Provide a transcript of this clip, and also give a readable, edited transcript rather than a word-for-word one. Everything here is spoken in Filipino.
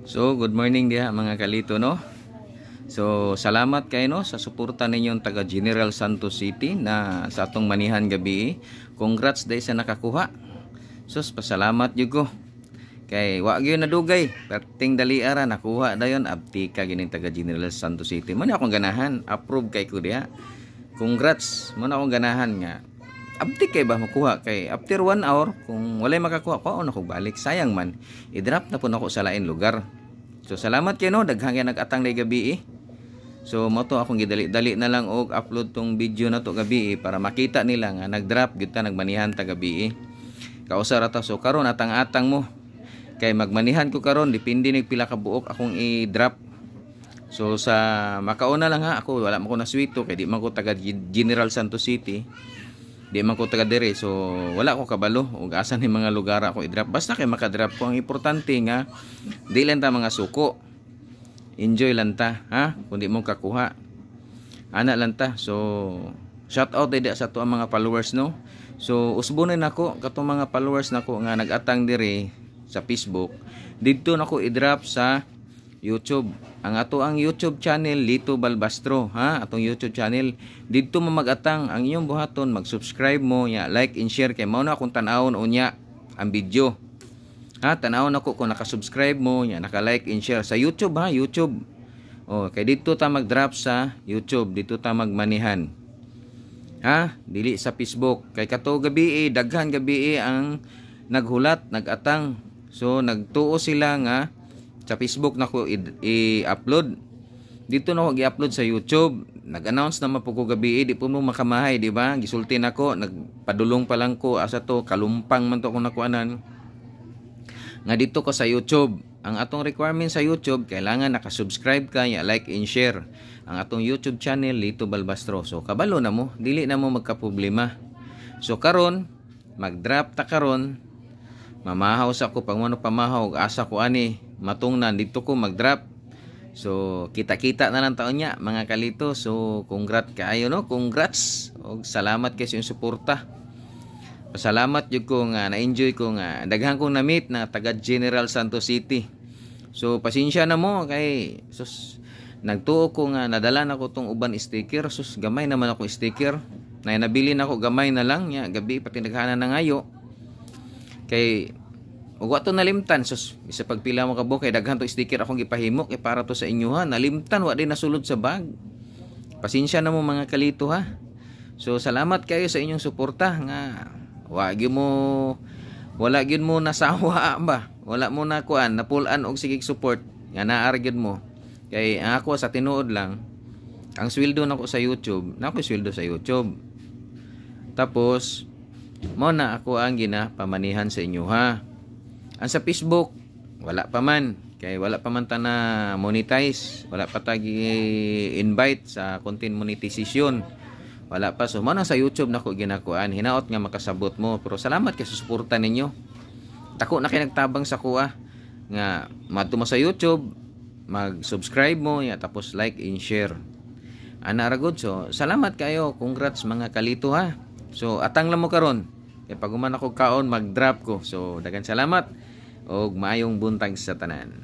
So, good morning diha mga kalito no. So, salamat kayo no sa suporta ninyong taga General Santos City na sa atong manihan gabi. Congrats dahil sa nakakuha. Sus, pasalamat jud ko. Kay wa gyud nadugay, perting dali ara nakuha dayon abti ka gining taga General Santos City. Man akong ganahan, approve kay ko diha. Congrats, man akong ganahan nga. Abti kay ba makuha kay after 1 hour kung walay makakuha ko na ko balik sayang man i-drop na po nako sa lain lugar. So salamat kay no daghang kay nag-atang day gabi So mo to akong gidali-dali na lang og upload tong video na to gabi para makita nila nga nag-drop gyud ta nagmanihan ta gabi Kausa ra ta so karon atang-atang mo kay magmanihan ko karon depende nig pila ka buok akong i-drop. So sa makauna lang ha ako wala man ko na swito kay di man ko taga General Santos City. Di man ko taga dire so wala ko kabalo ug asa ni mga lugar ako i-drop basta kay maka-drop ko. Ang importante nga di lang ta mga suko, enjoy lang ta ha kundi mo kakuha ana lang ta. So shout out din sa to ang mga followers no. So usbonin nako katong mga followers nako nga nag-atang dire sa Facebook didto nako i-drop sa YouTube. Ang ato ang YouTube channel Lito Balbastro ha atong YouTube channel didto mo mag-atang ang inyong buhaton mag-subscribe mo nya like and share kay mao na akong tan-awon unya ang video ha tan-awon ako kung naka-subscribe mo nya naka-like and share sa YouTube ha YouTube kay didto ta mag-drop sa YouTube didto ta magmanihan ha dili sa Facebook kay kato gabi daghan gabi ang naghulat nag-atang so nagtuo sila nga sa Facebook nako i-upload dito na ako i-upload sa YouTube. Nag-announce na mapuko gabi di po mo makamahay di ba gisulti nako nagpadulong pa lang ko asa to kalumpang man to ko nakuanan nga dito ko sa YouTube. Ang atong requirement sa YouTube kailangan naka-subscribe ka ya like and share ang atong YouTube channel Lito Balbastro. So kabalo na mo dili na mo magka-problema. So karon mag-drop ta karon mamahaw sa ko pag mano pamahaw asa ko ani matungnan dito ko mag-drop. So kita-kita na lang taon niya mga kalito. So congrats kaayo no, congrats og salamat kay sa inyong suporta. Pasalamat jud ko nga na-enjoy ko nga daghan kong na-meet na taga General Santos City. So pasensya na mo kay sus nagtuo ko nga nadala na ko tong uban sticker. Sus gamay naman ako sticker na nabili na ako gamay na lang nya gabi pati naghanan na ngayo kay ug wato nalimtan sus isa pagpila mo kabo kay daghan to sticker akong gipahimo kay para to sa inyo ha nalimtan wa din nasulod sa bag. Pasensya na mo mga kalito ha. So salamat kayo sa inyong suporta nga wala gyud mo nasawa ba wala mo na kuan napulan og sigig support nga naa gyud mo kay ako sa tinuod lang ang sweldo nako sa YouTube nako sweldo sa YouTube tapos mo na ako ang ginapamanihan sa inyo ha. Ang sa Facebook wala pa man kay wala pa man ta na monetize wala pa tagi invite sa content monetization wala pa so mo na sa YouTube nako ginakuan hinaot nga makasabot mo pero salamat kay sa suporta ninyo dako na kay nagtabang sa kuha nga madto mo sa YouTube mag-subscribe mo ya tapos like and share ana ra gud. So salamat kayo congrats mga kalito ha. So atang lang mo karon kay pag human ako kaon mag-drop ko. So daghang salamat og maayong buntag sa tanan.